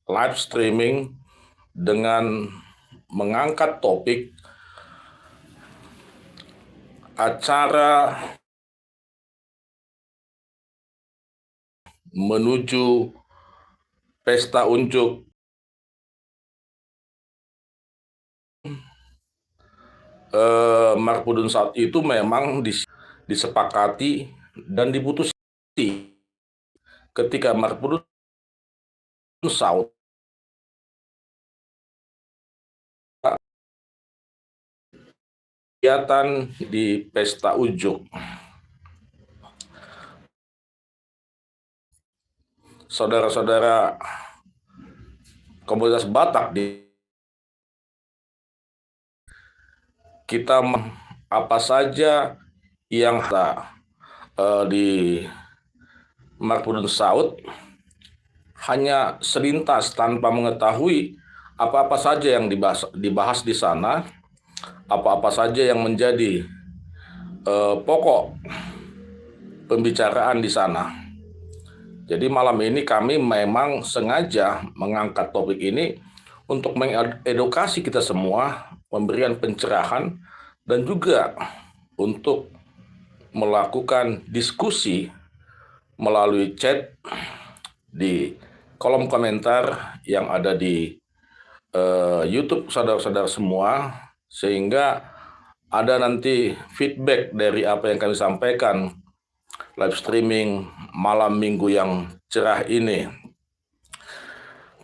live streaming dengan mengangkat topik acara menuju pesta unjuk Marpudun saat itu memang disepakati dan diputuskan ketika Marpudun Saud kegiatan di pesta unjuk. Saudara-saudara komunitas Batak kita apa saja yang di Marpudun Saud hanya selintas tanpa mengetahui apa-apa saja yang dibahas di sana, apa-apa saja yang menjadi pokok pembicaraan di sana. Jadi malam ini kami memang sengaja mengangkat topik ini untuk mengedukasi kita semua, memberikan pencerahan, dan juga untuk melakukan diskusi melalui chat di kolom komentar yang ada di YouTube saudara-saudara semua, sehingga ada nanti feedback dari apa yang kami sampaikan live streaming malam minggu yang cerah ini.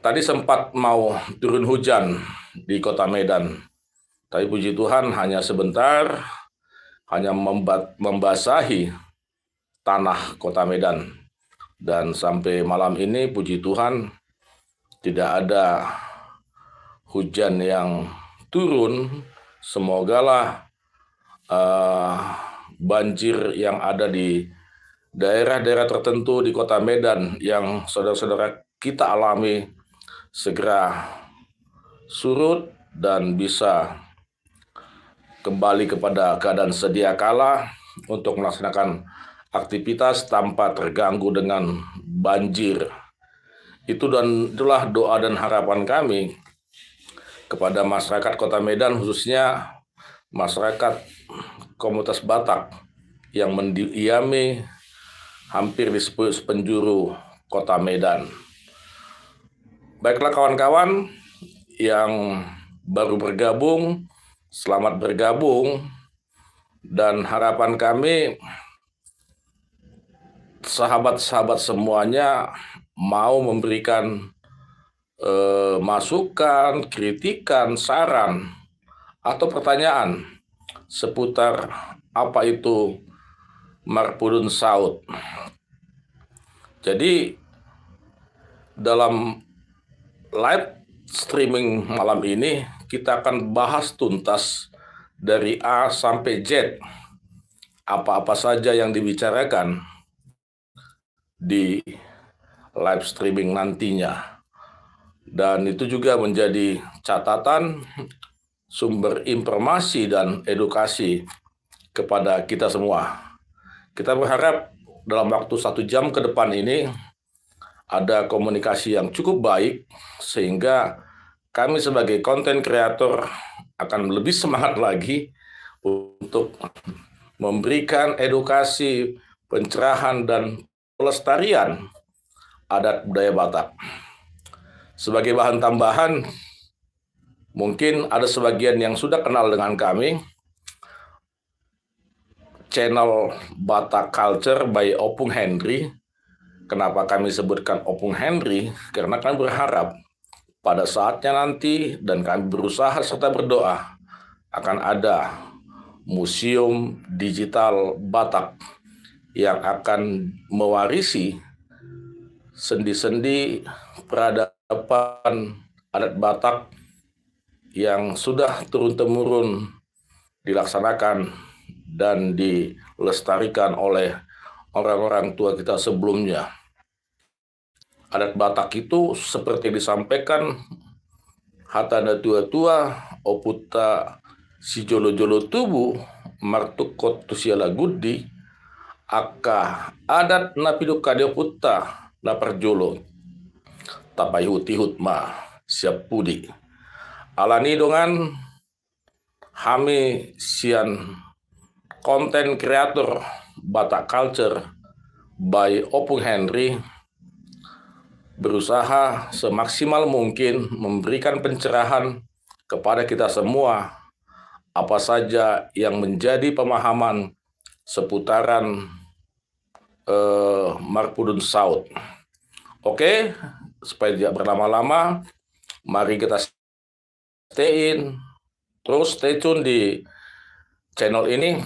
Tadi sempat mau turun hujan di kota Medan, tapi puji Tuhan hanya sebentar, hanya membasahi tanah kota Medan. Dan sampai malam ini puji Tuhan tidak ada hujan yang turun. Semogalah banjir yang ada di daerah-daerah tertentu di kota Medan yang saudara-saudara kita alami segera surut dan bisa kembali kepada keadaan sedia kala untuk melaksanakan aktivitas tanpa terganggu dengan banjir. Itulah doa dan harapan kami kepada masyarakat kota Medan, khususnya masyarakat komunitas Batak yang mendiami hampir di penjuru kota Medan. Baiklah kawan-kawan yang baru bergabung, selamat bergabung, dan harapan kami sahabat-sahabat semuanya mau memberikan masukan, kritikan, saran, atau pertanyaan seputar apa itu Marpudun Saud. Jadi dalam live streaming malam ini kita akan bahas tuntas dari A sampai Z apa-apa saja yang dibicarakan di live streaming nantinya. Dan itu juga menjadi catatan sumber informasi dan edukasi kepada kita semua. Kita berharap dalam waktu 1 jam ke depan ini ada komunikasi yang cukup baik, sehingga kami sebagai konten kreator akan lebih semangat lagi untuk memberikan edukasi, pencerahan, dan pelestarian adat budaya Batak. Sebagai bahan tambahan, mungkin ada sebagian yang sudah kenal dengan kami, channel Batak Culture by Opung Henry. Kenapa kami sebutkan Opung Henry? Karena kami berharap pada saatnya nanti, dan kami berusaha serta berdoa, akan ada museum digital Batak yang akan mewarisi sendi-sendi peradaban adat Batak yang sudah turun-temurun dilaksanakan dan dilestarikan oleh orang-orang tua kita sebelumnya. Adat Batak itu seperti disampaikan hatana tua-tua oputa si jolo-jolo tubuh martukot tusiala gudi aka adat napido kadeo putta na perjolo tapai hutihut ma siap pudi. Alani dengan hami sian konten kreator Batak Culture by Opung Henry berusaha semaksimal mungkin memberikan pencerahan kepada kita semua apa saja yang menjadi pemahaman seputaran Marpudun Saud. Oke, supaya tidak berlama-lama, mari kita terus stay tune di channel ini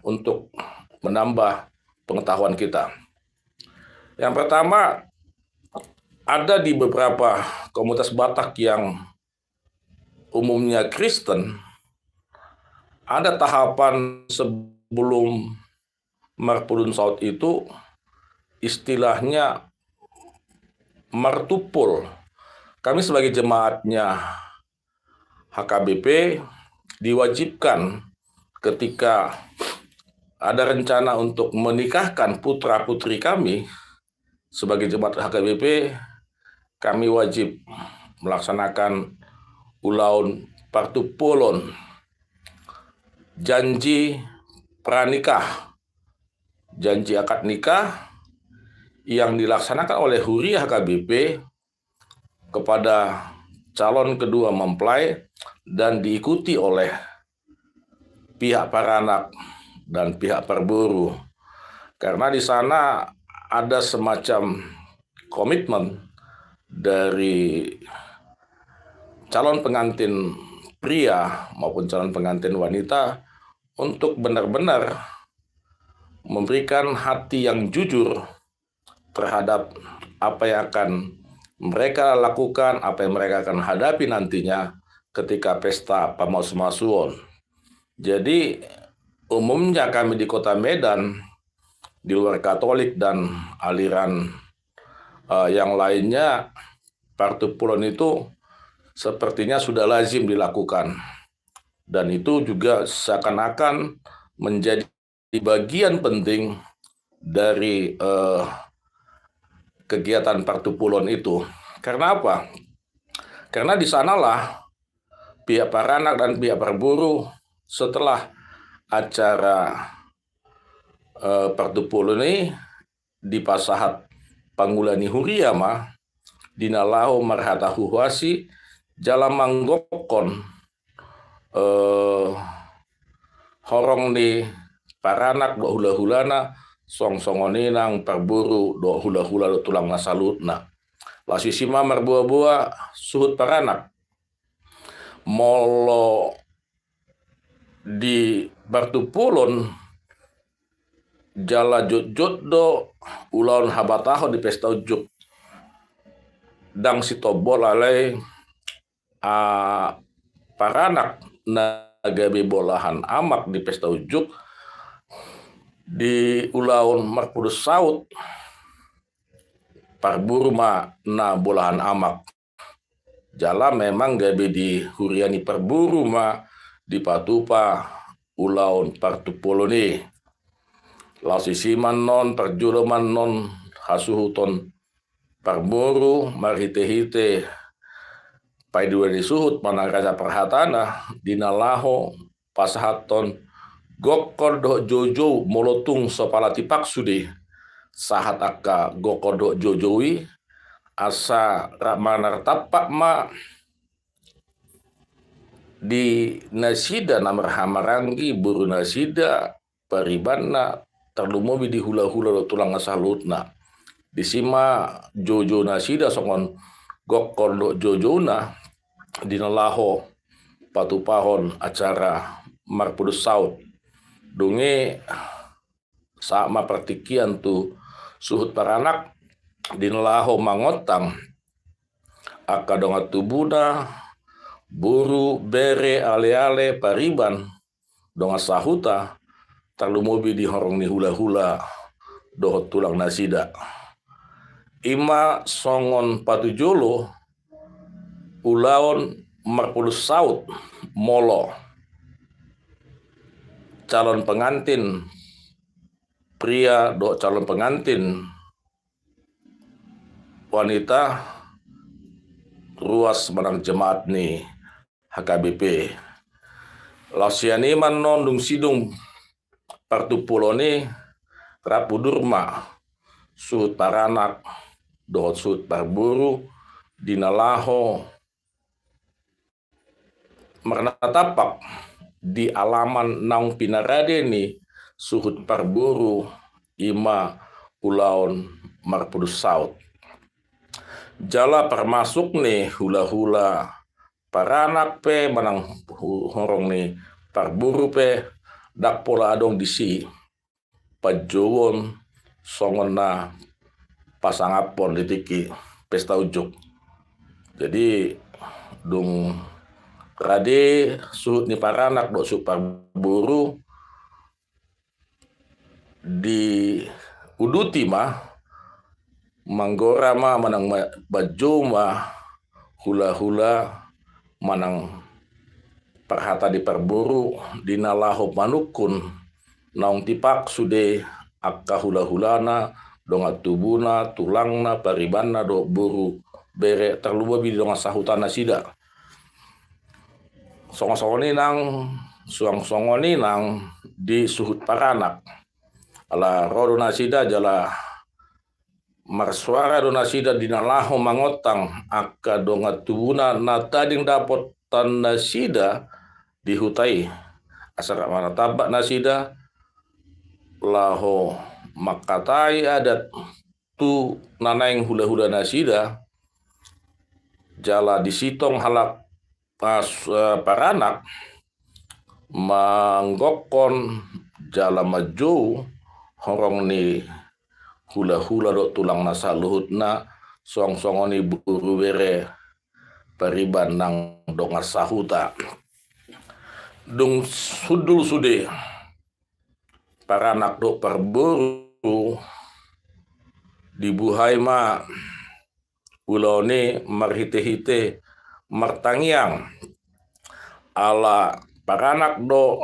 untuk menambah pengetahuan kita. Yang pertama, ada di beberapa komunitas Batak yang umumnya Kristen, ada tahapan sebelum Marpudun Saud itu istilahnya martupul. Kami sebagai jemaatnya HKBP diwajibkan ketika ada rencana untuk menikahkan putra-putri kami sebagai jemaat HKBP, kami wajib melaksanakan ulaun partupulon, janji pranikah, janji akad nikah yang dilaksanakan oleh Huria HKBP kepada calon kedua mempelai dan diikuti oleh pihak paranak dan pihak perburu. Karena di sana ada semacam komitmen dari calon pengantin pria maupun calon pengantin wanita untuk benar-benar memberikan hati yang jujur terhadap apa yang akan mereka lakukan, apa yang mereka akan hadapi nantinya ketika pesta Pamausmasuon. Jadi umumnya kami di Kota Medan, di luar Katolik dan aliran yang lainnya, partupulon itu sepertinya sudah lazim dilakukan. Dan itu juga seakan-akan menjadi bagian penting dari kegiatan partupulon itu. Karena apa? Karena di sanalah pihak paranak dan pihak perburu setelah acara partupulon ini di Pasahat Panggulani Huriama dinalaho marhata huhuasi jalan manggokon horong di paranak do hula-hulana song-songoninang perburu do hula-hula do tulang nasalutna. Lasisima merbua-bua suhut paranak. Molo di partupulon jala jot-jot do ulaun habataho di pesta ujuk. Dang sitobol alai paranak nagabe bolahan amak di pesta ujuk di ulaun Marpudun Saud parburu ma na bolahan amak. Jala memang gabe di huriani perburu ma di patupa ulaun partupuloni. Lausisiman non perjuloman non hasuhuton parburu marhite-hite pai dua disuhut manaraja perhatana dinalaho pasahaton gokordo jojo molotung sopalati paksude sahat akka gokordo jojowi asa ramanar tapak ma di nasida namar hamarangi buru nasida paribana terlumobi di hula-hula tulang asalutna disima jojo nasida songon gokordo jojona dinalaho patupahon acara Marpudun Saud dunge sama praktikian tu suhut paranak dinalaho mangotang akadonga tubuna buru bere ale-ale pariban donga sahuta terlumobi di horong ni hula-hula dohot tulang nasida ima songon patujolo ulaon Marpudun Saud molo calon pengantin pria do calon pengantin wanita ruas menang jemaat ni HKBP. Lausiani man nondung sidung partupulo ni rapu durma suhut paranak dohot suhut parburu dinalaho marnatapak di alaman naung pinarade ni suhut parburu ima ulaon marpudus saut. Jala termasuk nih hula-hula paranak pe manang horong nih parburu pe dak pola adong disi pajowon songon na pasangapon ditiki pesta ujuk. Jadi dung rade suhut ni paranak do su parburu di uduti mah manggora ma manang baju ma hula-hula manang perhata di perburu dinalaho manukun naung tipak sude akka hula-hulana donga tubuna tulangna paribanna do buru bere terluba bi donga sahutana sida songo-songoni nang suang-songoni nang di suhut paranak ala rodona sida jala marsuara dona sida dinalaho mangotang akka donga tubuna na tading dapot tanda sida dihutai asara mana tabak nasida laho makatai adat tu nanaing hula-hula nasida jala disitong halak pas paranak manggokon jala maju horong ni hula-hula do tulang nasa luhut na song-songoni buru bere pariban nang donga sahuta dung sudul sude paranak do parburu dibuhai ma ulone marhite-hite martangiang ala paranak do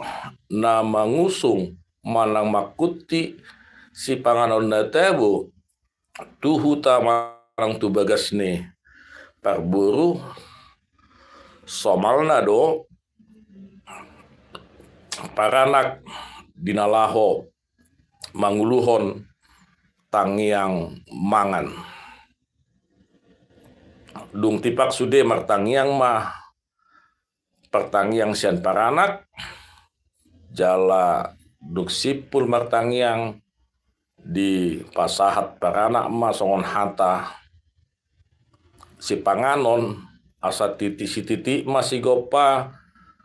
na mangusung manang makuti si panganon na tebu tuhuta marang tu bagas ni parburu somalna do paranak dinalaho manguluhon tangiang mangan dung tipak sude martangiang mah pertangiang sian paranak jala duk sipul martangiang di pasahat paranak ma songon hata si panganon asa titi si titi masih gopa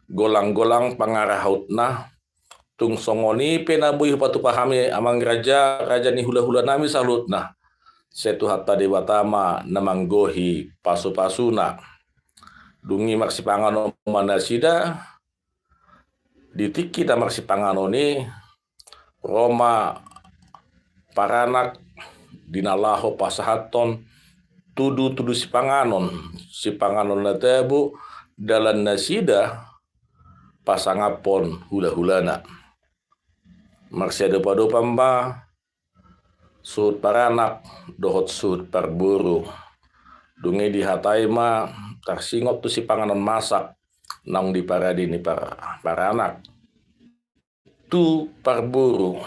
golang-golang pangarahautna tung songoni penabuih patu pahami amang raja ni hula-hula nami salutna setu hatta dewatama namanggohi pasu-pasuna dungi maksi panganon manasida ditiki da maksi panganon ni Roma paranak dinalaho pasahaton tudu si panganon na tebu dalan nasida pasangapon hula-hulana maksiada padu pamba suhut paranak dohot suhut parburu dungi dihatai ma tarsingop tu si panganon masak naung di paradi ni paranak tu parburu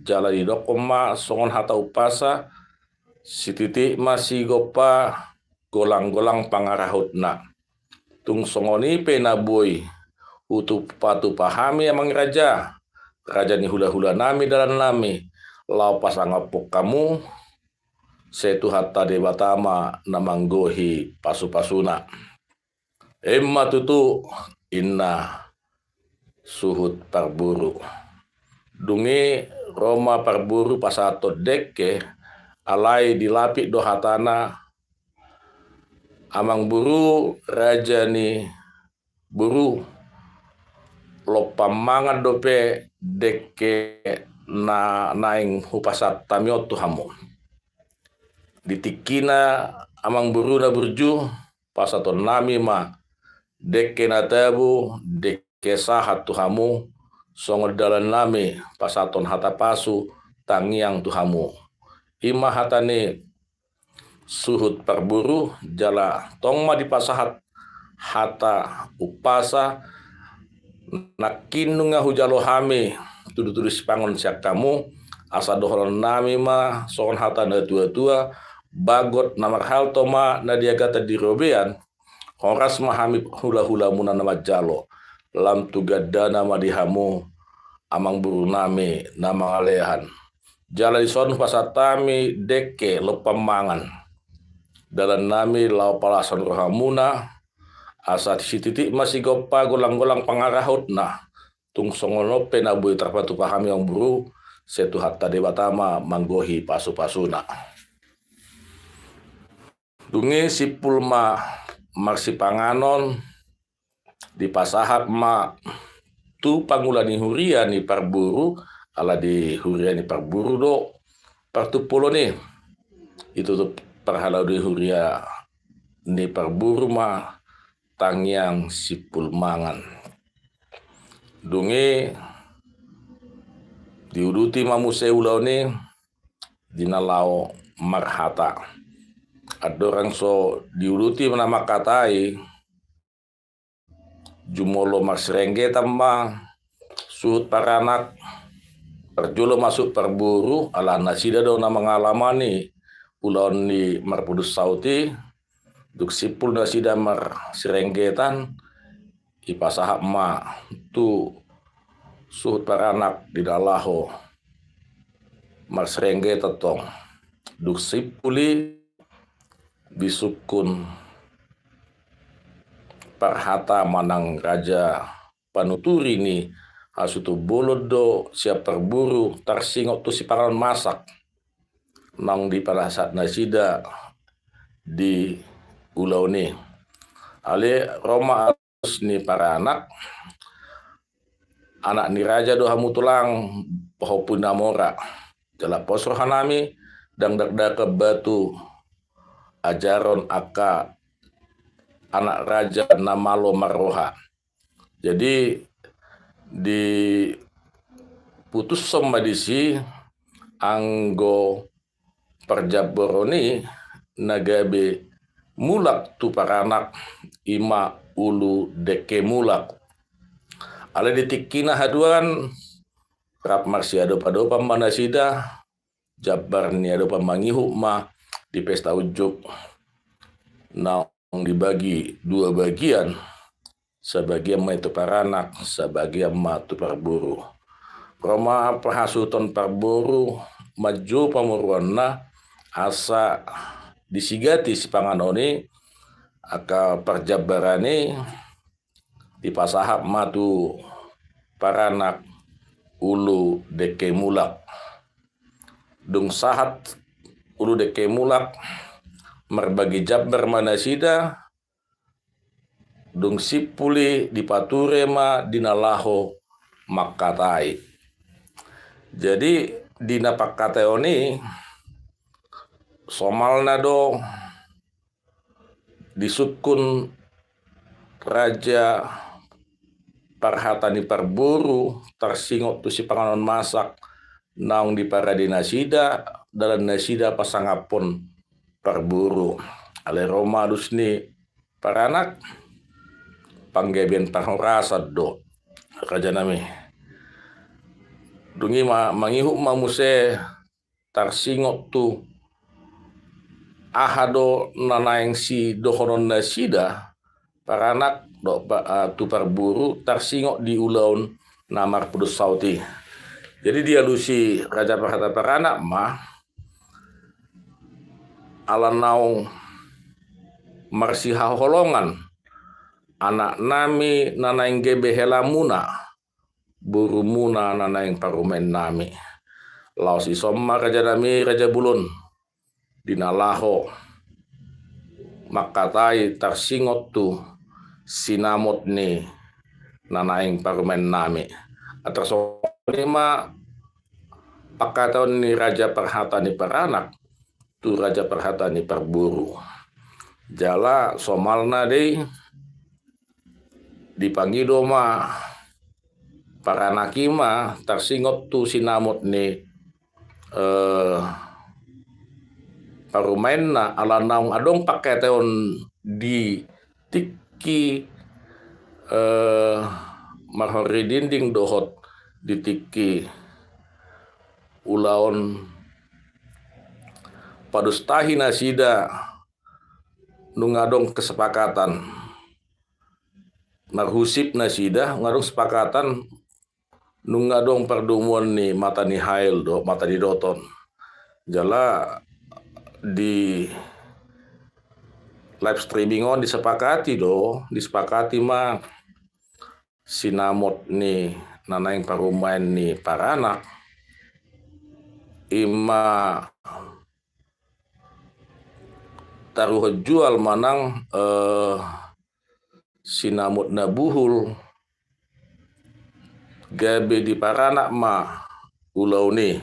jala di dokoma songon hata upasa si titik masih gopa golang-golang pangarahutna tung songoni penabui utu patu pahami amang raja ni hula-hula nami dalam nami lau pasangapok kamu setu hatta debatama namanggohi pasu-pasuna emma tutu inna suhut parburu dungi Roma parburu pasato dekke alai dilapik do hatana amang buru raja ni buru lo pamangan dope dekke na naing hupasat tamiot tu hamu ditikina amang buru na burju pasaton nami ma dekke na tebu dekke sahat tu hamu songo dalan nami pasaton hata pasu tangiang tu hamu ima hatane suhut parburu jala tongma di pasahat hata upasa nakinunga hujalo hame tudu-tudu sipangon siak kamu asa dohoron nami ma soon hata na tua-tua bagot namar hal toma nadiagata di robean horas mahami hula-hula muna nama jalo lam tugadana madihamu amang buru nami nama alehan jala di son pasatami deke lepamangan dalam nami lau palasan rohamuna asa si titik masih gopa golang-golang pangarahut nah tung songonope na bui terpatu pahami yang buru setu hatta debatama manggohi pasu-pasuna dungi sipul ma marsi panganon di pasahat ma tu pangulani huria ni parburu ala di huria ni parburu do partupulo nih itu tuh perhalau di huria ni parburu ma tangyang sipul mangan dungi diuduti mamuse ulau ni dinalau marhata adorang so diuduti menama katai jumolo marsrengge tamba suhut paranak perjulo masuk perburu ala nasida do nama ngalamani ulau ni marpudus sauti duk sipul nasida mar serenggetan ipasahap ma tu suhut paranak di dalaho mar serenggeta tong duk sipuli bisukun parhata manang raja panuturi ni hasutu bolodo siap perburu tarsingok tu si paran masak nang di parasat nasida di ulau ni ale Roma ni para anak ni raja do hamutulang pohopun namora jala posro hanami dang dakda ke batu ajaron aka anak raja namalo maroha jadi di putus somadisi anggo perjaboroni nagabe mulak tu paranak ima ulu deke mulak ala ditikina haduan rap marsi adopa manasida jabar ni adopa mangihu ma di pesta ujuk naong dibagi dua bagian sebagian ma itu paranak sebagian ma tu parburu Roma perhasuton parburu maju pamuruanna asa disigati si panganoni aka perjabarani di pasahap matu paranak ulu deke mulak dung sahat ulu deke mulak merbagi jabar manasida dung sipuli di paturema dinalaho makatai jadi dina pakateoni somalna do disukun raja parhatani parburu tarsingok tu si panganon masak naung di paradi nasida dalam nasida pasangapun parburu ale Roma dusni paranak panggebian pangrasa do raja nami dungi mangihu mamuse tarsingok tu ahado nanaeng si dohonon nasida paranak do tu parburu tarsingok di ulaun namar pudus sauti jadi dia lusi raja parhata paranak mah ala naung marsi haholongan anak nami nanaeng gebe helamuna buru muna nanaeng parumen nami lau si somma raja nami raja bulun dinalaho makatai tarsingot tu sinamot ni nanaing parumen nami atraso lima pakataon ni raja parhata ni paranak tu raja parhata ni parburu jala somalna dei dipangido ma paranakima tarsingot tu sinamot ni parumainna ala naung adong pakai teon di tiki marhori dinding dohot di tiki ulaon padustahi nasida nungadong kesepakatan marhusip nasida ngadong sepakatan nungadong perdumuan ni mata ni hail do mata di doton jala di live streaming on disepakati mah sinamot ni nanaing parumain ni paranak ima taruh jual manang sinamot na buhul gabe di paranak mah ulau ni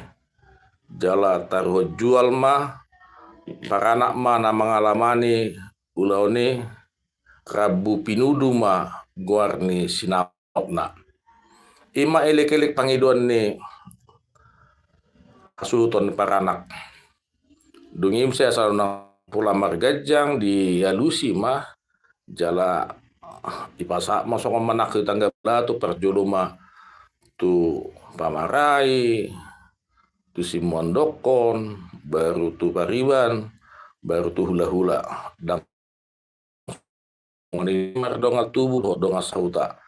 jala taruh jual mah paranak mah na mengalamani ulau ni Rabu pinudu mah guar ni sinamot na ima elek-elek pangiduan ni asuton paranak dungim saya saruna pula margajang di alusi mah jala ipasak masuk manak tangga tu perjulu mah tu pamarai tu simuan dokon baru tu pariban baru tu hula-hula dan mardonga tubuh donga sauta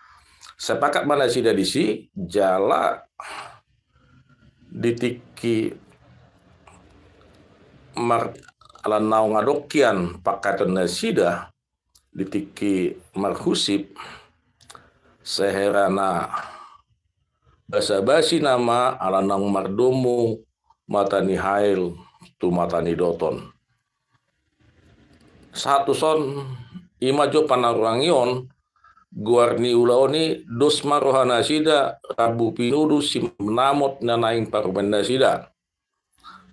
sepakat mana sida disi jala ditiki mar ala naung adokian pakatan nasida ditiki marhusip seherana basa-basi nama ala naung mardomu matani hail tu matani doton satu son imajo panaruangion guarni ulaoni dos marohana sida Rabu pinudu simnamot nanaing parumen sida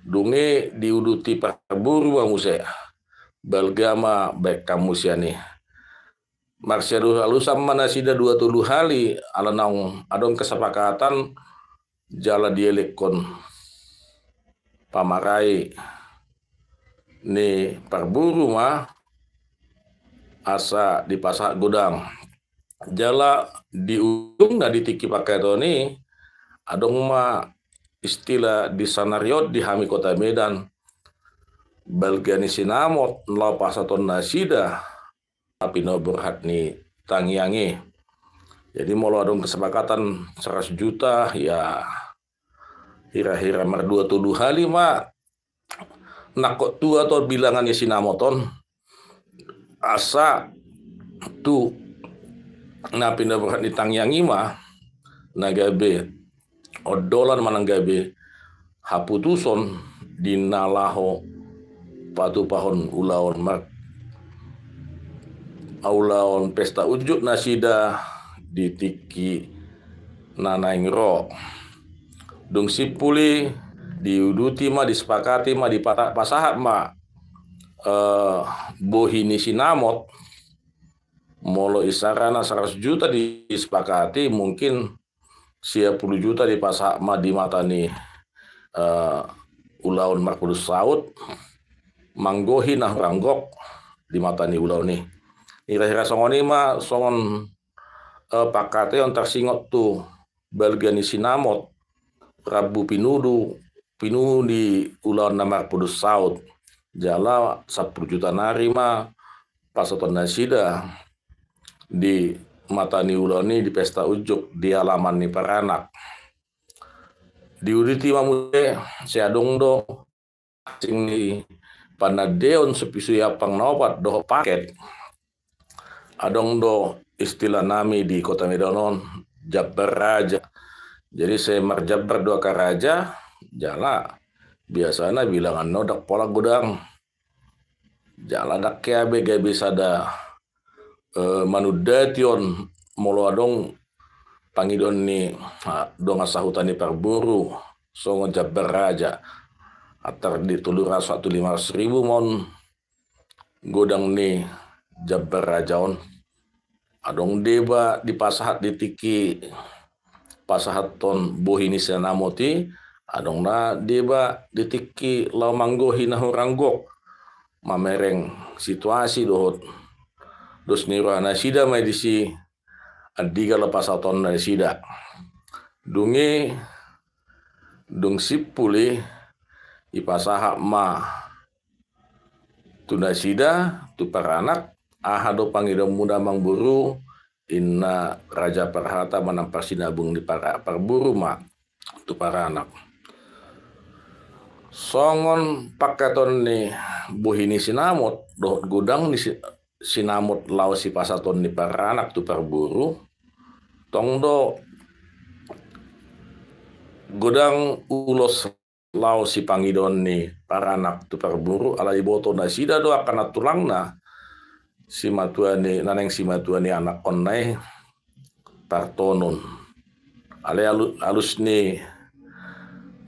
dunge diuduti parburu amuse balgama baik kamusiani marsiadu alusam mana sida 20 hali ala naung adong kesepakatan jala dielekon pamarai ni parburu mah asa di pasak gudang jala di ujung na ditiki pakai toni adong mah istilah di sanariot di hami kota Medan balgani sinamot lapasaton nasida tapi no berhat ni tangyangi jadi mau adong kesepakatan 100 juta ya hira-hira merdua tuduh hali mah nakot tu atau bilangannya sinamoton asa tu na pindaberhat ni tangyangi mah nagabe odolan mananggabe haputuson dinalaho patu pahon ulaon mak aulaon pesta ujuk nasida ditiki nanaing ro dung sipuli diuduti mah disepakati mah di pasahat mah bohini sinamot molo isarana 100 juta disepakati mungkin 10 juta di pasak mah di mata ni ulaun marpudus saut manggohi nah ranggok di mata ni ulau ni ira-ira songoni mah songon pakate on tersingot tu balgani sinamot Rabu pinudu di ulaun na marpudus saut jala 10 juta nari mah pasoton nasida di mata ni ulau ni di pesta ujuk di halaman ni paranak di uditi mamute seadong do sing ni panadeon sepisu yapang nopat do paket adong do istilah nami di kota Medanon Jabbar Raja jadi saya marjabbar dua karaja jala biasanya bilangan nodak pola gudang jala dak kiabe gabe sada manudation molo adong pangidon ni donga sahutani parburu songo Jabbar Raja atar ditulur 1.500.000 mon godang ni Jabbar Raja on adong deba di pasahat ditiki pasahat ton bohini senamoti adong na deba ditiki lau manggohi na ranggok mamereng situasi dohot dos niro nasida medisi adiga lepas aton nasida dungi dung sipuli ipasaha ma tunasida tu paranak ahado pangido muda mangburu inna raja perhata manampar sinabung di para parburu ma tu paranak songon pakaton ni buhini sinamot dohot gudang ni sinamot lau si pasaton ni paranak tu parburu tongdo gudang ulos lau si pangidon ni paranak tu parburu ala iboto nasida do akan tulangna si matuani naneng si matuani anak onai partonon ale alus ni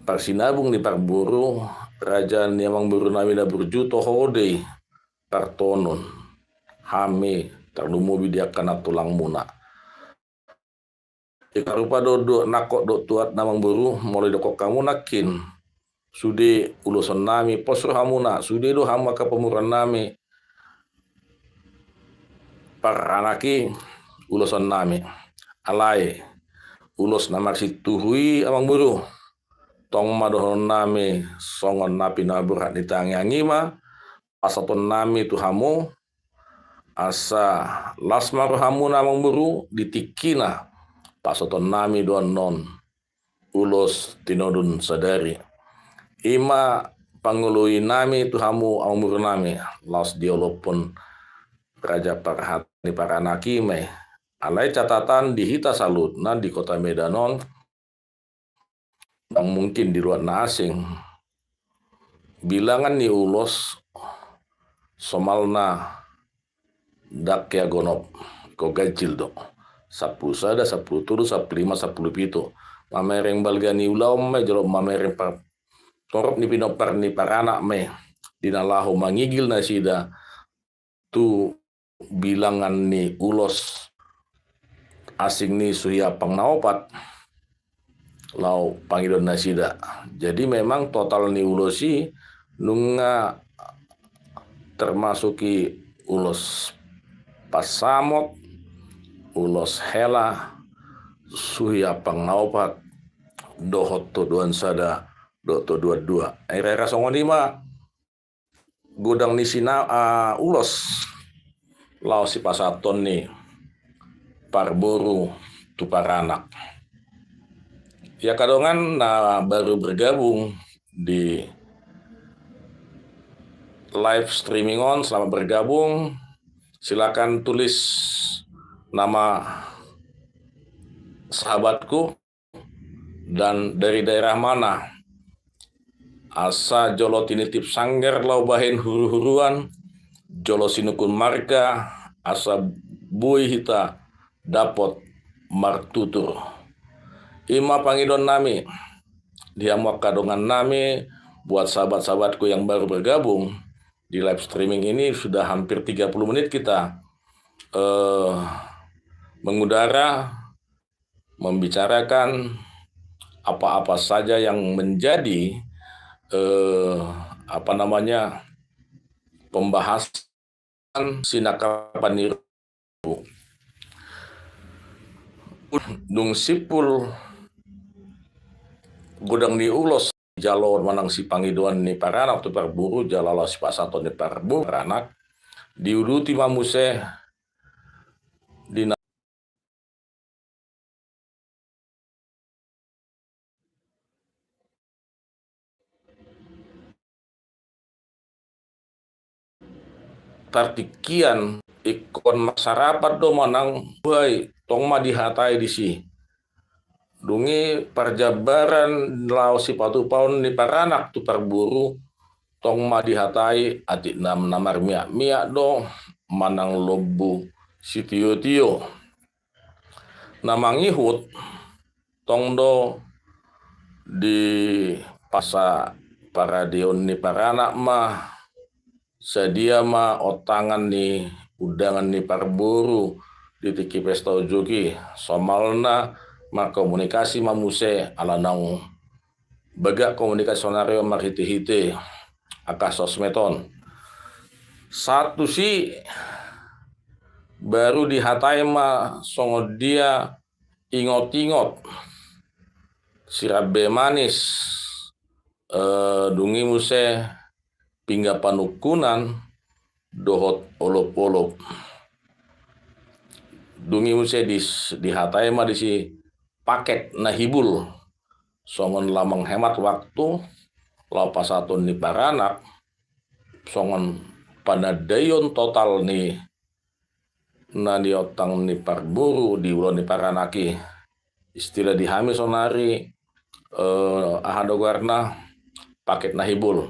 parsinabung ni parburu raja ni amang buru namina berjuto hode partonon hame tarnumubi dia kana tulang muna ikarupa do nakok do tuat namang buru mulai do kamu nakin sude ulosan nami posro hamuna sude do hama ka pemuran nami paranaki ulosan nami alai ulos namak situhui amang buru tong madohon nami songon napi nabur ni tangi angima pasaton nami tu hamu asa lasmar hamu namang buru ditikina pasaton nami doan non ulos tinodun sadari ima pangului nami tu hamu amang buru nami laos diolopon raja parhat ni paranaki me alai catatan di hita salut na di kota Medanon yang mungkin di luar asing bilangan ni ulos somalna dak ya gonop ko gajil do 10 sada 10 turu 15 10 pitu mamereng balgani ulau me jolo mamereng par torop ni pinopar ni paranak me dinalahu mangigil nasida tu bilangan ni ulos asing ni suya pangnaopat lau pangidon nasida jadi memang total ni ulosi nunga termasuki ulos pasamot ulos hela suya pangnaopat dohot to duan sada do to dua era songonima gudang ni sina ulos lau si pasaton ni parburu tu paranak ya kadongan baru bergabung di live streaming on. Selamat bergabung, silakan tulis nama sahabatku dan dari daerah mana. Asa jolo tinitip sangger lau bahen huru-huruan jolo sinukun marga asa bui hita dapot martutur ima pangidon nami diamuak kadongan nami buat sahabat-sahabatku yang baru bergabung di live streaming ini sudah hampir 30 menit kita mengudara membicarakan apa-apa saja yang menjadi pembahasan sinakapan niru dung sipul gudang di ulos jalur manang si pangiduan ni paranak tu parburu jalala si pasaton ni parburu paranak diuruti mamuse di tartikian ikon masyarakat do manang baik tong ma dihatai di si dungi perjabaran lau si patu paun ni paranak tu parburu tong ma dihatai atik namar miak do manang lobu si tio namangihut tong do di pasa para dion ni paranak mah sedia ma otangan ni udangan ni parburu di tiki pesta ujuki somalna ma komunikasi mamuse alanang baga komunikasi sonario marhiti-hiti aka sosmeton Satu sih baru dihatai ma songo dia ingot-ingot sirabe manis dungi muse pingga panukunan dohot olop-olop dungi muse dihatai ma disi paket na hibul songon lamang hemat waktu lapasatun ni paranak songon panadayon total ni na diotang ni parburu di ulo ni paranaki istilah dihami sonari ahadogarna paket na hibul.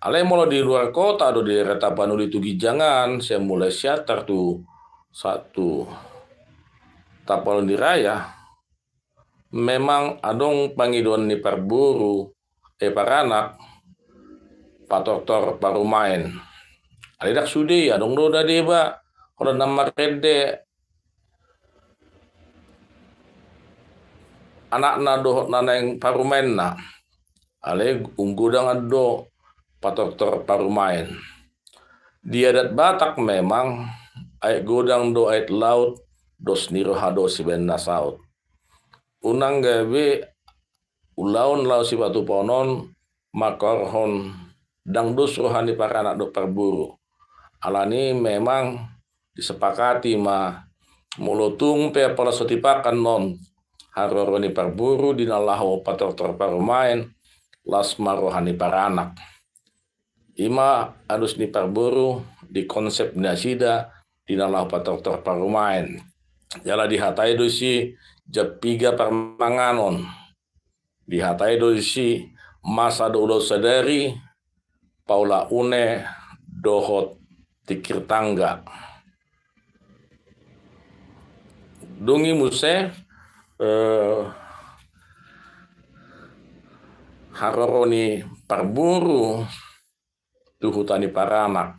Ale molo di luar kota do di Retapanu di Tugijangan saya mulai siatar tu satu tapal di raya memang adong pangidon ni parburu paranak patortor parumain alidak sudi adong roda deba kalau nama rede anak na do naneng parumain na ale unggudang ado patortor parumain di adat Batak memang ay godang do ait laut dos nirohado si benna saut unang gawe ulaun lau si batu ponon makorhon dang dos rohani para anak do parburu alani memang disepakati ma mulutung pe pala sotipakan non haroroni parburu dinalahu patortor parumain las marohani para anak ima adus ni parburu di konsep nasida dinalahu patortor parumain jala dihatai dosi japiga permanganon dihatai dosi masa do ulo sadari paula une dohot tikir tangga dungi muse haroroni parburu tu hutani paranak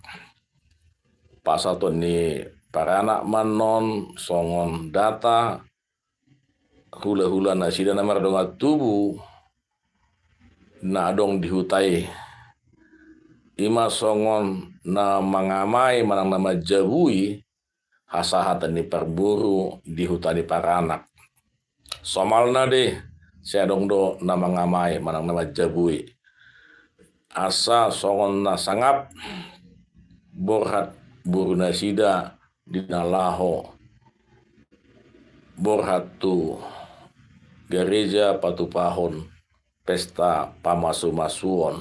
pasaton ni paranak manon songon data hula-hula nasida namar donga tubuh na dong dihutai ima songon na mangamai manang nama jabui hasahatan ni parburu di hutani paranak somalna deh saya dong do na mangamai manang nama jabui asa songon na sangap borhat buru nasida dinalaho borhat tu gereja patupahon pesta pamasu-masuon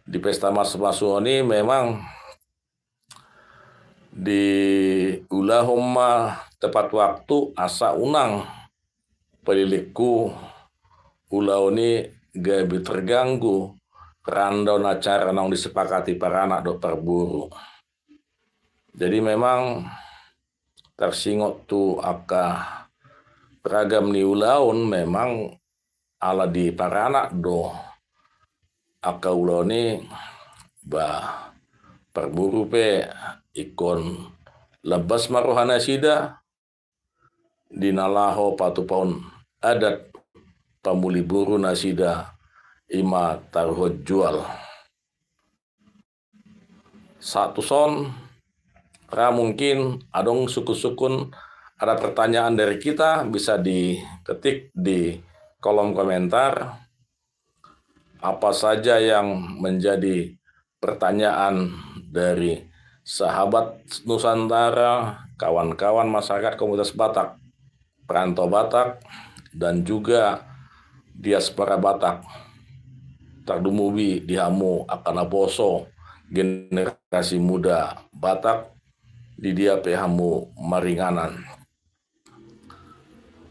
di pesta masu-masuon ini memang di ulahoma tepat waktu asa unang peliliku ulau ini gabi terganggu randon acara nong disepakati para anak do parburu jadi memang tersingot tu aka ragam ni ulaun memang ala di para anak do aka ulau ni bah parburu pe ikon lebas marohana sida dinalaho patupon adat pamuli buru nasida ima taruhot jual satu son mungkin adong suku-sukun ada pertanyaan dari kita bisa diketik di kolom komentar apa saja yang menjadi pertanyaan dari sahabat Nusantara kawan-kawan masyarakat komunitas Batak perantau Batak dan juga diaspora Batak tardumubi dihamu akan aboso generasi muda Batak di dia pehamu maringanan.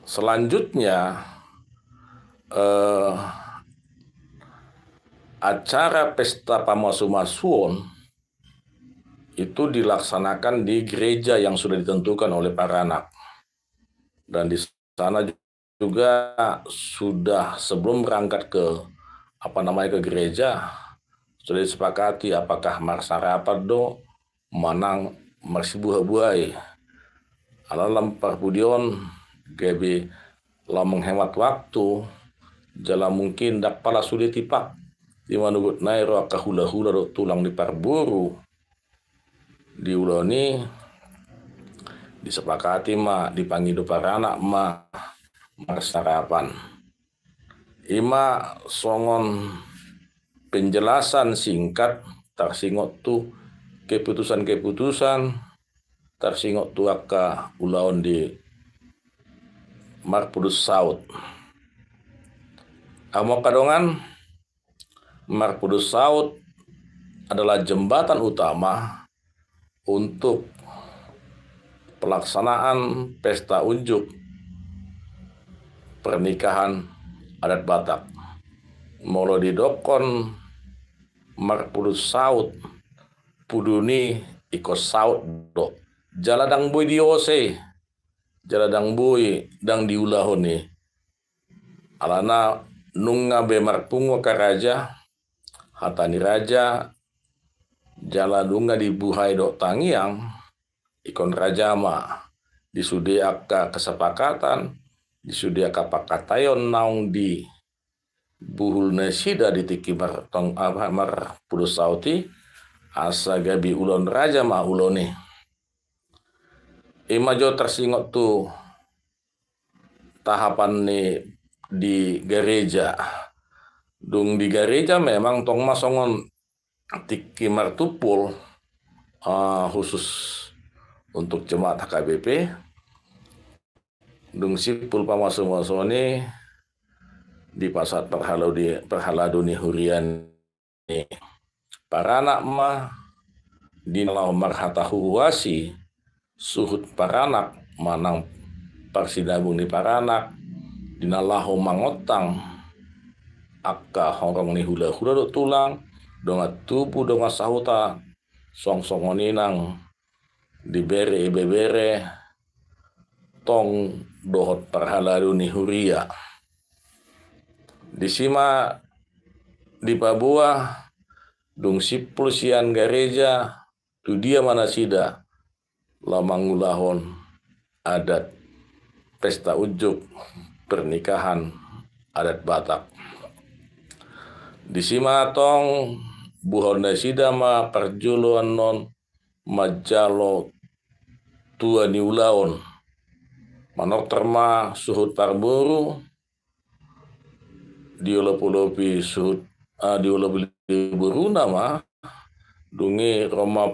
Selanjutnya acara pesta pamasu-masuon itu dilaksanakan di gereja yang sudah ditentukan oleh para anak dan di sana juga sudah sebelum berangkat ke ke gereja sudah disepakati apakah masyarakat do manang marsibuah-buai alalam parpudion gabi lah menghemat waktu jala mungkin dak pala sulit tipak di manugut nairo aka hula-hula do tulang di parburu diuloni disepakati dipanggil para anak sarapan. Ima songon penjelasan singkat tarsingot tu keputusan tarsingot tu akka ulaon di Marpudus Saud. Amo kadongan Marpudus Saud adalah jembatan utama untuk pelaksanaan pesta unjuk pernikahan adat Batak. Molo didokon Marpudus Saud puduni iko Saud do jaladang boy diose jaladang boy dang diulahoni alana nunga be marpungo ka raja hatani raja jaladunga dibuhai do tangiang ikon raja disudi akka kesepakatan disudi akka pakatayon naung di buhul nesida ditiki Marpudus Sauti asa gabi ulon raja uloni. Jo tersingot tu tahapan di gereja. Dung di gereja memang tong masongon tiki martupul khusus untuk jemaat HKBP. Dung sipul pamaso-maso ni di pasat perhaladuni hurian ni para anak di nalau marhatahu wasi suhut paranak manang parsidabung di paranak di nalahu mangotang akka horong ni hula-hula do tulang donga tubuh donga sahuta song-songoninang dibere bebere tong dohot parhaladuni huria. Disima di Papua dung sipul sian gereja tu dia mana sida lamangulahon adat pesta ujuk pernikahan adat Batak. Disima tong buhon sida perjuluan non majalo tua ni ulaon manok terma suhut parburu diolopi suhut diolopi buruna dungi Roma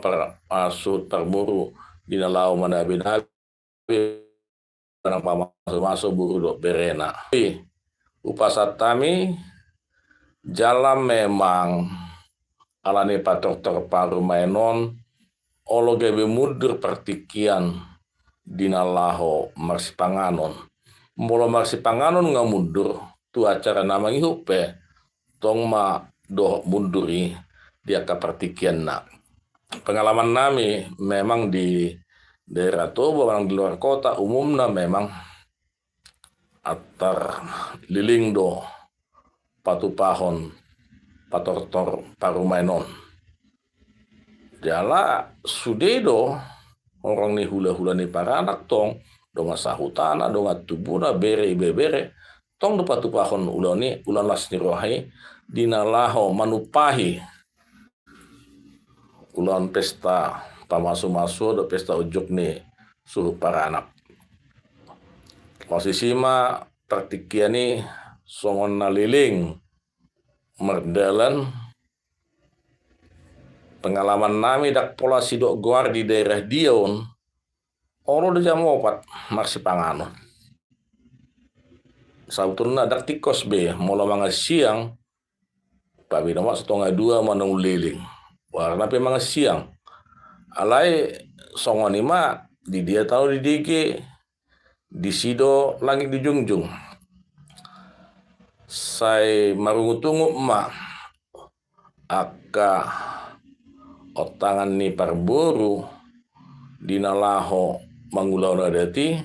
suhut parburu di nalau mana binabi masuk buru do berena. Upasat kami jalan memang alani patok terparu mainon olo gebe mudur pertikian di nalaho marsipanganon. Molo marsipanganon nggak mundur tu acara nama ihupe tong doh munduri dia ke pertikian Pengalaman nami memang di daerah Toba, orang di luar kota umumnya memang atar liling do patupahon patortor parumainon. Jala sudedo orang ni hula-hula ni paranak tong donga sahutana donga tubuna bere tong do patupahon ulani ulan las ni rohai dinalaho manupahi ulan pesta pamasu-masu do pesta ujuk ni suhu paranak. Posisi pertikian ni songon naliling merdalan pengalaman nami dak pola sidok goar di daerah Dion oro de jam 4 marsipanganon. Sabtuna dak tikos be mula mga siang pabi nama 1:30 manung liling. Warna pe mga siang. Alai songon di dia tahu di dike di sido langit di jungjung. Sai marungutungu akka otangan ni parburu dinalaho mangulau nadati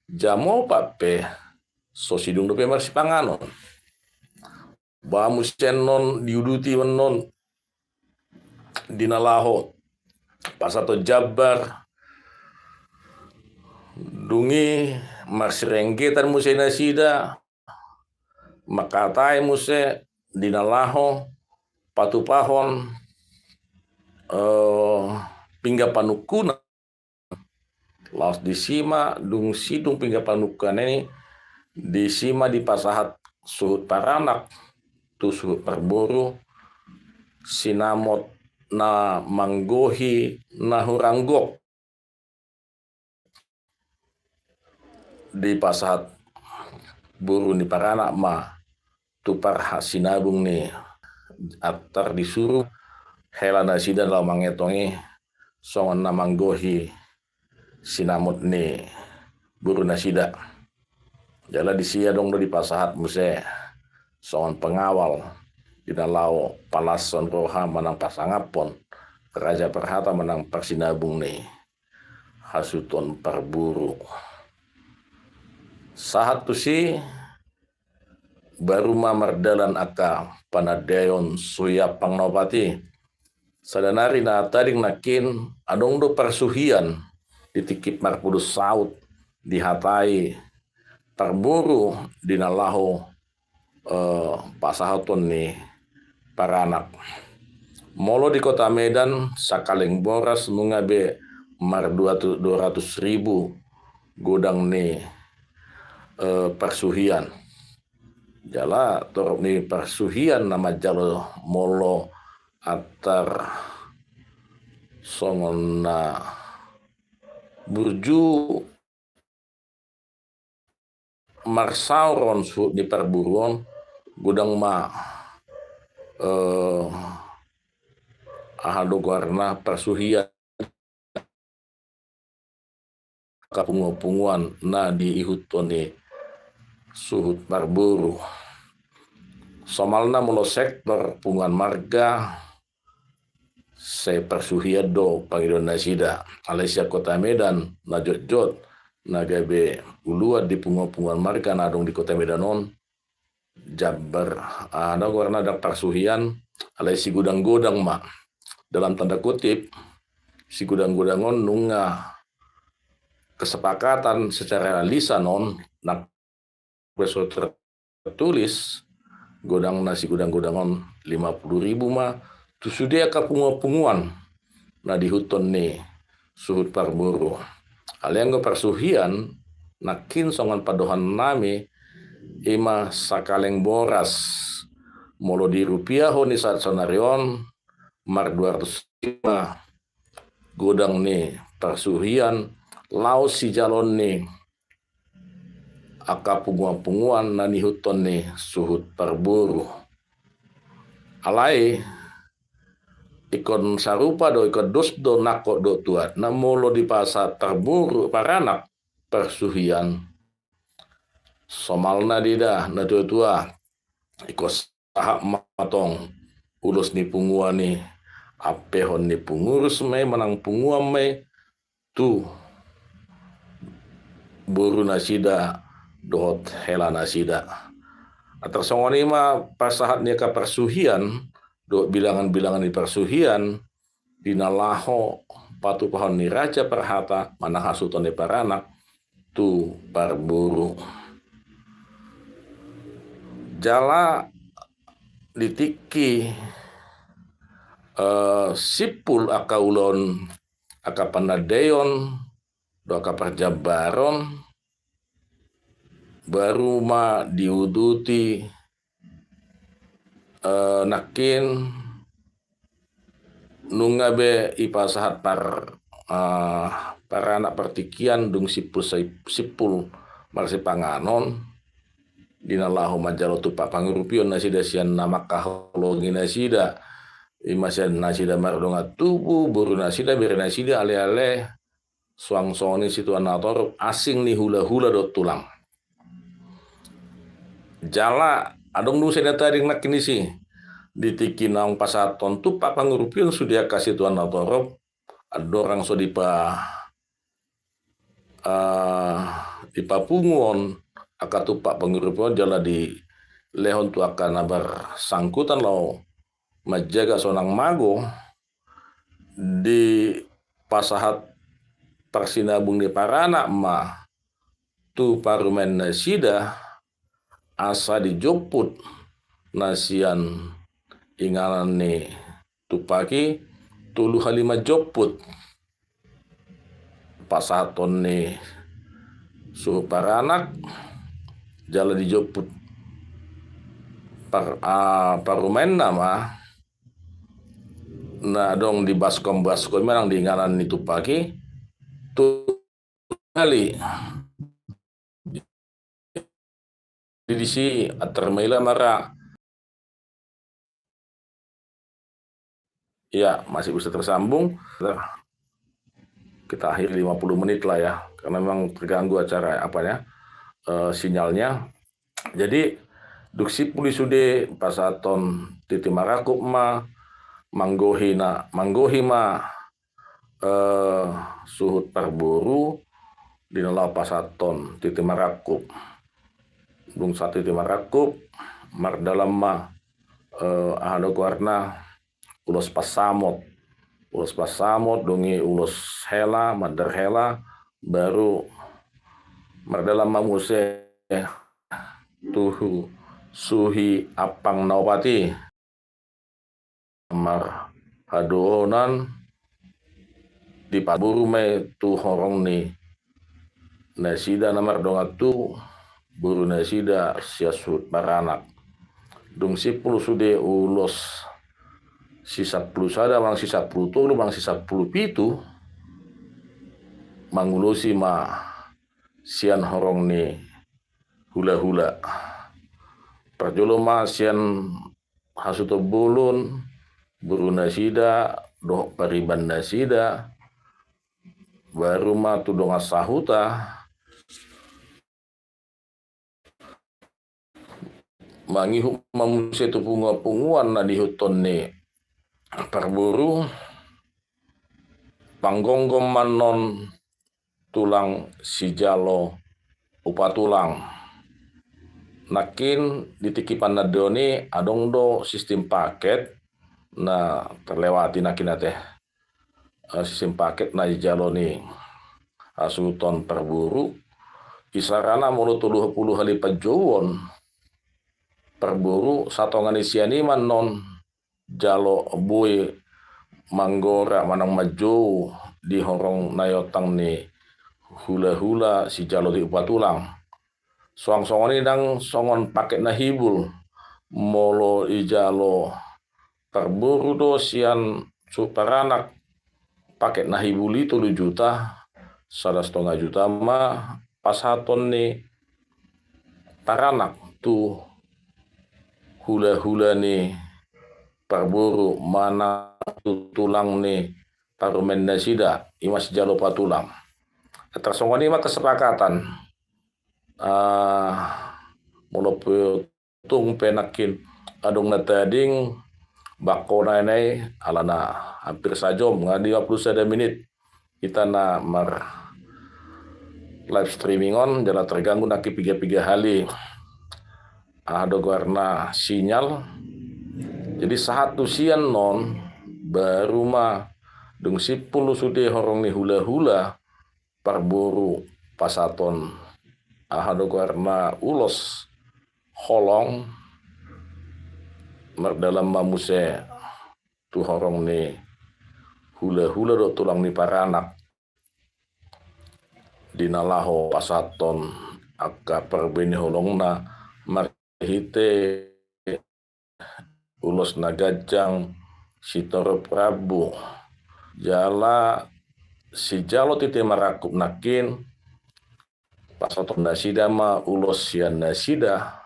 jamo pape sosidung dope marsipanganon. Bamusen non diuduti non dinalaho pasato Jabar dungi marsirengketan muse nasida makatai muse dinalaho patupahon pingga panukuna laos disima dung sidung pingga panukan ini disima di pasahat suhut paranak tu suhut parburu sinamot na manggohi na huranggok di pasahat buru ni paranak ma tu parha sinabung ni atar disuruh helana sida lau mangetongi songon na manggohi sinamot ni buru nasida jala disia dong do di pasahat muse songon pengawal di dalau palason roha manang pasangapon Raja Perhata menang persinabung ni hasuton parburu sahat tu si baru mamardalan aka panadeon suya pangnopati sadanari na taring nakin adong do persuhian ditikip marpudus saut dihatai parburu dinalahu pasahaton ni paranak molo di kota Medan sakaleng boras mungabe mar 200.000 godang ni persuhian jala torop ni persuhian nama jalo molo atar songon na burju marsauron su di perburuan godang ma ahado warna persuhian kapungu-punguan na di ihuton ni suhut parburu somalna mulo sektor punguan marga se persuhian do pangidon nasida Malaysia kota Medan na jot-jot na gabe uluat di punguan marga na dong di kota Medan on Jabar ada warna ada persuhian alai si gudang-gudang mak dalam tanda kutip si gudang-gudangon nunga kesepakatan secara lisan on nak besok tertulis godang nasi gudang-gudangon 50.000 mah tu sudah ka punguan na di huton ni suhut parburu aliang go persuhian nakin songan padohan nami ima sakaleng boras molo di rupiah ni saat sonarion mar 205 godang ni persuhian lau si jalon ni aka punguan nani huton ni suhut parburu alai ikon sarupa do ikon dos do nako do tuat na molo di pasar parburu paranak persuhian somalna dida na tua ikos tahap matong ulus ni punguan ni apehon ni pungurus me manang punguan me tu buru nasida dohot hela nasida atar songoni ma pasahat ni ka persuhian do bilangan-bilangan di persuhian dinalaho patu pohon ni Raja Perhata mana hasuton ni paranak tu parburu jala ditiki sipul aka ulon aka panadeon do aka perjabaron baru ma diuduti nakin nungabe ipasahat para anak pertikian dung sipul marsi panganon dinalahu majalo tupak pangurupion nasida sian nama kahologi nasida imasian nasida mardonga tubuh buru nasida beri nasida ale-ale suang soni situ anator asing ni hula-hula do tulang jala adong nu seda tadi nak ini sih ditiki naung pasaton tupak pangurupion sudia kasih tuan anator adorang so dipa pungon akatupak pengurupion jala di lehon tu akan nabar sangkutan lau majaga sonang mago di pasahat persinabung di paranak ma tu parumen nasida asa dijoput nasian ingalan ni tu pagi tulu halima joput pasaton ni suhu paranak jala dijoput parumen nama na dong di baskom menang di nganan itu pagi tu kali di si atermela mara ya masih bisa tersambung. Kita akhir 50 menit lah ya karena memang terganggu acara sinyalnya. Jadi duksi pulisude pasaton titi marakup manggohi suhut parburu dinala pasaton titi marakup dung satu titi marakup mar dalam ahado warna ulos pasamot dongi ulos hela madar hela baru mar dalam mamuse tuhu suhi apang naupati mar hadonan di paburu me tu horong ni nasida namar dongatu buru nasida siasut baranak dung 10 sude ulos sisa 10 sada bang sisa 10 tolu bang sisa 10 pitu mangulosi ma sian horong ni hula-hula parjolo ma sian hasuto bulun buru nasida doh pariban nasida baru ma tu donga sahuta mangihu mamuse tu punguan na dihuton ni parburu panggonggom manon tulang sijalo upatulang nakin ditikipan nadoni adong do sistem paket na terlewati nakin teh sistem paket na jalo ni asuton parburu kisarana mulu 30 hali pajowon parburu satongan isiani non jalo boy manggora manang majo di horong nayotang ni hula-hula si jalo di upatulang songon ini dang songon paket na hibul molo ijalo parburu do sian suparanak paket na hibul itu 2 juta 1,5 juta mah pasaton ni paranak tu hula-hula ni parburu mana tulang ni parumen nasida imas jalo patulang tersongoni mah kesepakatan mulu tung penakin adung natading bako nai alana hampir sajom ngadi 21 menit kita na mar live streaming on jala terganggu naki 3 hali ada warna sinyal jadi satu sian non baru mah dung 10 sude horong ni hula-hula parburu pasaton ahado warna ulos holong mar dalam mamuse tu horong ni hula-hula do tulang ni paranak dinalaho pasaton akka perbeni holongna marhite ulos nagajang sitoro prabu jala si jalo titi marakup nakin pasaton nasida ma ulos sian nasida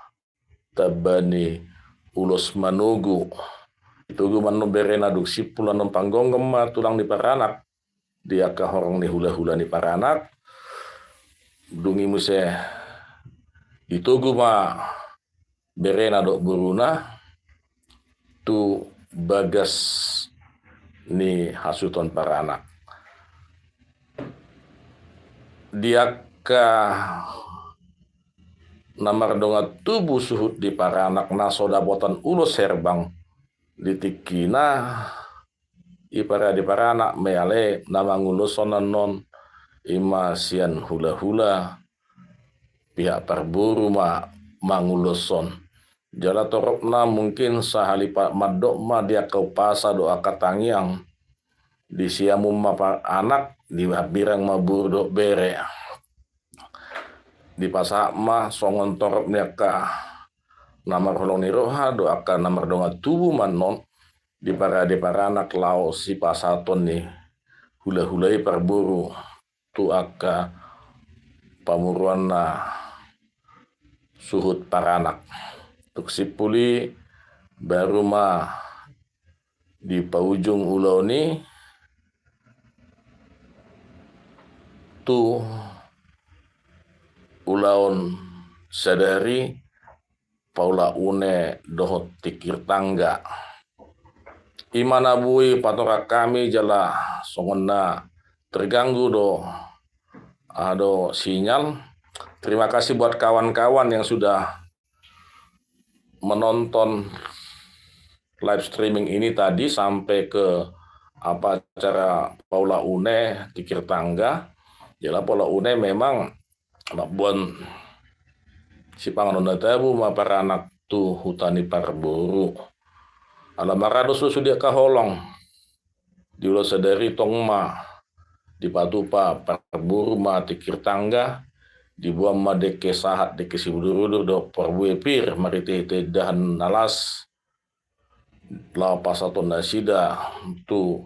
tabani ulos manugu itugu manu berena duk sipulan panggonggom ma tulang di paranak dia ka horong ni hula-hula ni paranak dungi muse itugu ma berena dok buruna tu bagas ni hasuton paranak dia ka namar donga tubuh suhut di paranak nasoda botan ulos herbang ditikina ipara di paranak meale nama ngulusonan non ima sian hula-hula pihak parburu ma manguluson jala torokna mungkin sahali pak madok ma dia kau pasa doa katangiang di siamum ma anak di birang mabur dok bere di pasak mah songon torop niaka namar holong ni roha do akan namar donga tubuh manon di para anak lau si pasaton ni hula-hulai parburu tu aka pamuruan na suhut paranak tuk sipuli baru mah di paujung ulau ni tu ulaun sadari paula une dohot tikir tangga imana bui patora kami jala songona terganggu do ado sinyal. Terima kasih buat kawan-kawan yang sudah menonton live streaming ini tadi sampai ke acara Paula Une tikir tangga. Jala Paula Une memang buat si panganon tabu ma para anak tu hutani parburu. Alamarado sudah kaholong di ulo sadari tongma di patupa parburu ma tikir tangga di buah ma deke sahat deke sibudurudur do parbue pir marite dahan nalas la pasaton nasida tu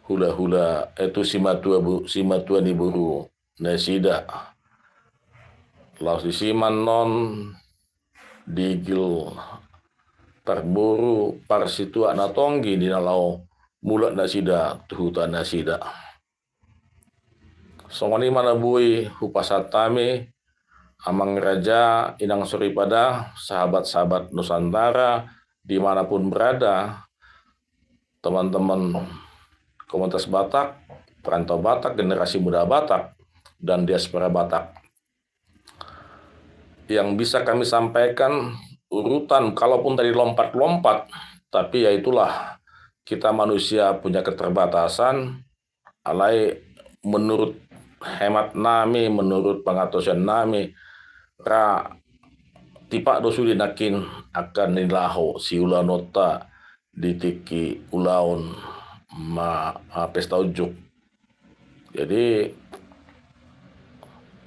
hula-hula itu simatua ni buru nasida la sisiman non digil parburu parsitua natonggi di nalau mulat nasida tuhutan nasida songoni mana bui hupasatame amang raja inang suripada sahabat-sahabat Nusantara dimanapun berada teman-teman komunitas Batak perantau Batak generasi muda Batak dan diaspora Batak yang bisa kami sampaikan urutan kalaupun tadi lompat-lompat tapi ya itulah kita manusia punya keterbatasan alai menurut hemat nami menurut pengatosan nami ra tipak dosuli nakin akan nilaho si ulanota di tiki ulaun ma pesta ujuk jadi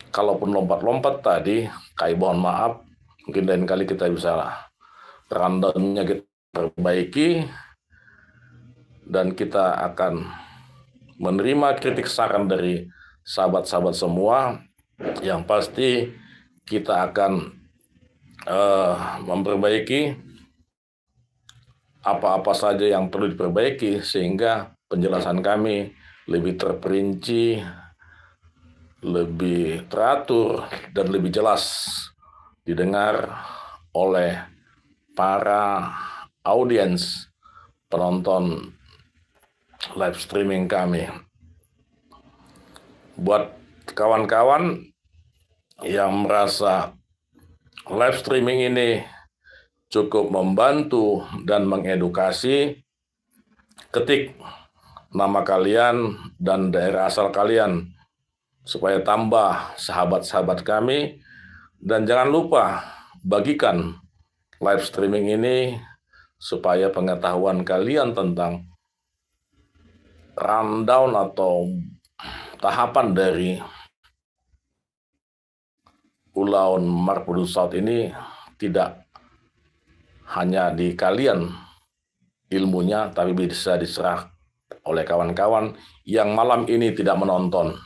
kalaupun lompat-lompat tadi kai mohon maaf mungkin lain kali kita bisa rundownnya kita perbaiki dan kita akan menerima kritik saran dari sahabat-sahabat semua yang pasti kita akan memperbaiki apa-apa saja yang perlu diperbaiki sehingga penjelasan kami lebih terperinci, lebih teratur dan lebih jelas didengar oleh para audiens penonton live streaming kami. Buat kawan-kawan yang merasa live streaming ini cukup membantu dan mengedukasi, ketik nama kalian dan daerah asal kalian supaya tambah sahabat-sahabat kami. Dan jangan lupa bagikan live streaming ini supaya pengetahuan kalian tentang rundown atau tahapan dari Ulaun Marpudun South ini tidak hanya di kalian ilmunya, tapi bisa diserah oleh kawan-kawan yang malam ini tidak menonton.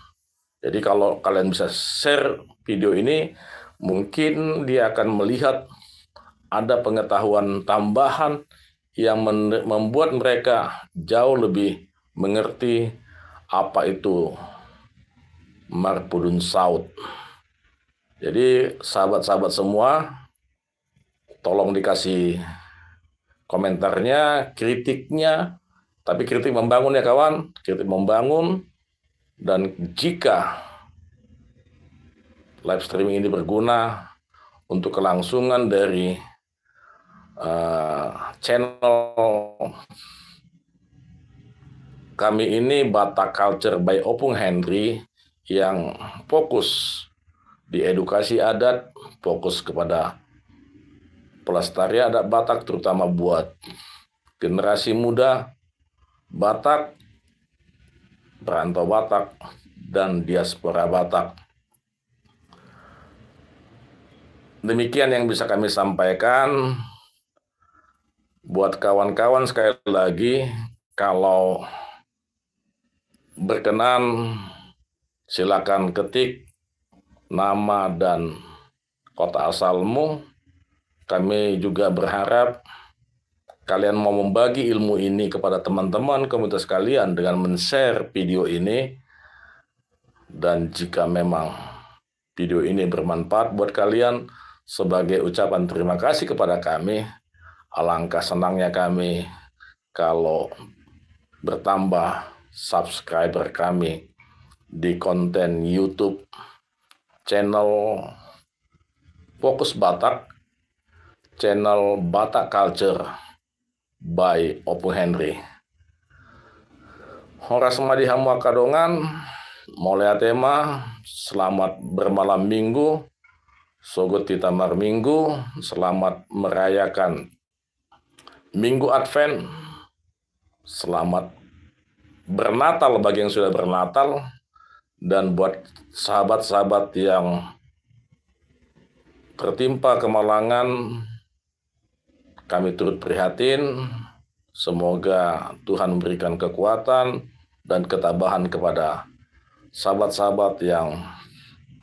Jadi kalau kalian bisa share video ini, mungkin dia akan melihat ada pengetahuan tambahan yang membuat mereka jauh lebih mengerti apa itu Marpudun South. Jadi sahabat-sahabat semua, tolong dikasih komentarnya, kritiknya, tapi kritik membangun ya kawan, kritik membangun. Dan jika live streaming ini berguna untuk kelangsungan dari channel kami ini Batak Culture by Opung Henry yang fokus di edukasi adat, fokus kepada pelestarian adat Batak terutama buat generasi muda Batak perantau Batak, dan diaspora Batak. Demikian yang bisa kami sampaikan. Buat kawan-kawan, sekali lagi, kalau berkenan silakan ketik nama dan kota asalmu. Kami juga berharap kalian mau membagi ilmu ini kepada teman-teman komunitas kalian dengan men-share video ini. Dan jika memang video ini bermanfaat buat kalian, sebagai ucapan terima kasih kepada kami, alangkah senangnya kami kalau bertambah subscriber kami di konten YouTube channel Fokus Batak, channel Batak Culture by Opung Henry. Horas madihamu kadongan, mulai tema, selamat bermalam minggu, sogot titamar minggu, selamat merayakan Minggu Advent, selamat bernatal bagi yang sudah bernatal, dan buat sahabat-sahabat yang tertimpa kemalangan, kami turut prihatin. Semoga Tuhan memberikan kekuatan dan ketabahan kepada sahabat-sahabat yang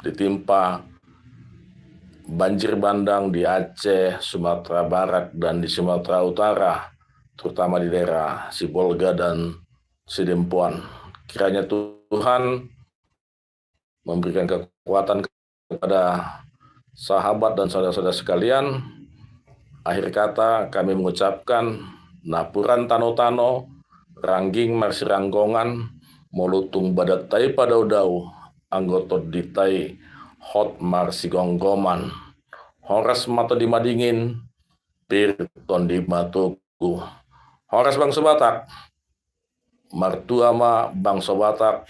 ditimpa banjir bandang di Aceh, Sumatera Barat, dan di Sumatera Utara, terutama di daerah Sibolga dan Sidempuan. Kiranya Tuhan memberikan kekuatan kepada sahabat dan saudara-saudara sekalian. Akhir kata kami mengucapkan napuran tano-tano, rangging marsiranggongan, molutung badat tai padaudau, anggotot ditai hot marsigonggoman, horas mata dimadingin, pirton di matuku. Horas bangsa Batak, martua ma bangsa Batak,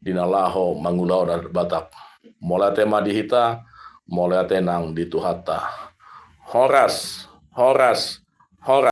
dinalaho mangulau dan Batak. Mulai tema dihita, mulai tenang di Tuhata. Horas, horas, horas.